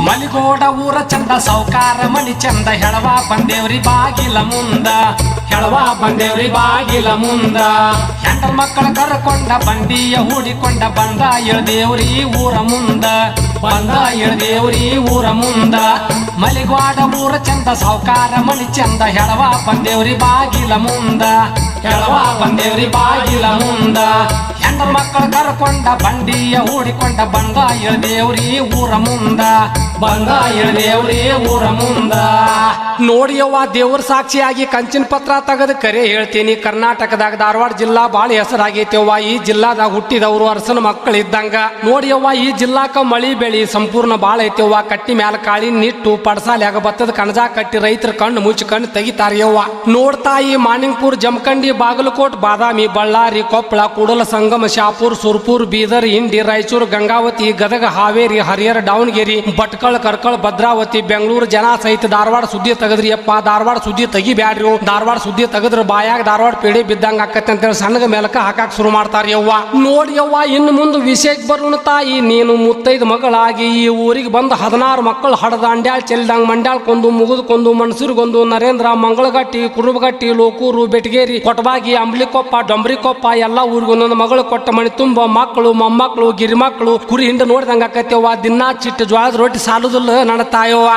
ಮಲಿಗೋಡ ಊರ ಚಂದ ಸೌಕಾರ ಮನಿ ಚಂದ ಹೆಳವ ಬಂದೇವ್ರಿ ಬಾಗಿಲ ಮುಂದ ಹೆಳವ ಬಂದೇವ್ರಿ ಬಾಗಿಲ ಮುಂದ ಹೆಂಡರ ಮಕ್ಕಳ ಕರ್ಕೊಂಡ ಬಂಡಿಯ ಹೂಡಿಕೊಂಡ ಬಂದ ಇಳ್ದೇವ್ರಿ ಊರ ಮುಂದ ಬಂದ ಇಳ್ದೇವ್ರಿ ಊರ ಮುಂದ ಮಲಿಗೋಡ ಊರ ಚಂದ ಸೌಕಾರ ಮನಿ ಚಂದ ಹೆಳವ ಬಂದೇವ್ರಿ ಬಾಗಿಲ ಮುಂದ ಹೆಳವ ಬಂದೇವ್ರಿ ಬಾಗಿಲ ಮುಂದ ಹೆಂಡರ ಮಕ್ಕಳ ಕರ್ಕೊಂಡ ಬಂಡಿಯ ಹೂಡಿಕೊಂಡ ಬಂದ ಇಳ್ದೇವ್ರಿ ಊರ ಮುಂದ ಬಂದ ಇಳ್ದೇವ್ರಿ ಊರ ಮುಂದ ನೋಡಿಯವ್ವ ದೇವ್ರ ಸಾಕ್ಷಿಯಾಗಿ ಕಂಚಿನ ಪತ್ರ ತೆಗೆದು ಕರೆ ಹೇಳ್ತೀನಿ. ಕರ್ನಾಟಕದಾಗ ಧಾರವಾಡ ಜಿಲ್ಲಾ ಬಾಳ ಹೆಸರಾಗೈತೆವ್ವ. ಈ ಜಿಲ್ಲಾದಾಗ ಹುಟ್ಟಿದವರು ಅರಸನ ಮಕ್ಕಳಿದ್ದಂಗ ನೋಡಿಯವ್ವ. ಈ ಜಿಲ್ಲಾಕ ಮಳಿ ಬೆಳಿ ಸಂಪೂರ್ಣ ಬಾಳ ಐತೆವ್ವ. ಕಟ್ಟಿ ಮ್ಯಾಲ ಕಾಳಿ ನಿಟ್ಟು ಪಡಸಾಲ್ಯಾಗ ಬತ್ತದ ಕಣಜಾ ಕಟ್ಟಿ ರೈತರ ಕಣ್ಣು ಮುಚ್ಚಿ ಕಣ್ಣು ತೆಗಿತಾರ್ಯವ್ವ. ನೋಡ್ತಾ ಈ ಮಾನಿಂಗ್ಪುರ್ ಜಮಖಂಡಿ ಬಾಗಲಕೋಟ್ ಬಾದಾಮಿ ಬಳ್ಳಾರಿ ಕೊಪ್ಪಳ ಕೂಡಲ ಸಂಗಮ ಶಾಪುರ್ ಸುರ್ಪುರ್ ಬೀದರ್ ಇಂಡಿ ರಾಯಚೂರು ಗಂಗಾವತಿ ಗದಗ ಹಾವೇರಿ ಹರಿಹರ ದಾವಣಗೆರೆ ಭಟ್ಕಳ ಕರ್ಕಳ ಭದ್ರಾವತಿ ಬೆಂಗಳೂರು ಜನ ಸಹಿತ ಧಾರವಾಡ ಸುದ್ದಿ ತೆಗದ್ರಿ ಅಪ್ಪ. ಧಾರವಾಡ ಸುದ್ದಿ ತೆಗಿಬ್ಯಾಡ್ರಿ. ಧಾರವಾಡ ಸುದ್ದಿ ತೆಗದ್ರ ಬಾಯಾಗ ಧಾರವಾಡ ಪೇಡಿ ಬಿದ್ದಂಗ ಆಕತ್ತೆ ಅಂತೇಳಿ ಸಣ್ಣಗ ಮೇಲಕ ಹಾಕಾಕ್ ಶುರು ಮಾಡ್ತಾರ ಯವ್ವ. ನೋಡಿ ಯವ್ವ, ಇನ್ನು ಮುಂದೆ ವಿಷಯಕ್ಕೆ ಬರೋಣ ತಾಯಿ. ನೀನು ಮುತ್ತೈದ ಮಗಳಾಗಿ ಈ ಊರಿಗೆ ಬಂದು 16 ಮಕ್ಕಳು ಹಡದ ಅಂಡ್ಯಾಳ್ ಚೆಲ್ದಂಗ ಮಂಡ್ಯಾಳ್ಕೊಂದು ಮುಗಿದುಕೊಂದು ಮಣಸೂರ್ಗೊಂದು ನರೇಂದ್ರ ಮಂಗಳಗಟ್ಟಿ ಕುರುಬಗಟ್ಟಿ ಲೋಕೂರು ಬೆಟಗೇರಿ ಕೊಟಬಾಗಿ ಅಂಬ್ಲಿಕೊಪ್ಪ ಡೊಂಬ್ರಿಕೊಪ್ಪ ಎಲ್ಲಾ ಊರಿಗೂ ಒಂದೊಂದು ಮಗಳು ಕೊಟ್ಟ ಮಣಿ ತುಂಬ ಮಕ್ಕಳು ಮೊಮ್ಮಕ್ಕಳು ಗಿರಿಮಕ್ಕಳು ಕುರಿ ಹಿಂಡ ನೋಡ್ದಂಗ ಆಕತ್ಯವ್ವ. ದಿನಾ ಚಿಟ್ಟು ಜ್ವಾಳದ ರೊಟ್ಟಿ ಸಾಲುದಿಲ್ಲ ನನ್ನ ತಾಯವ್ವ.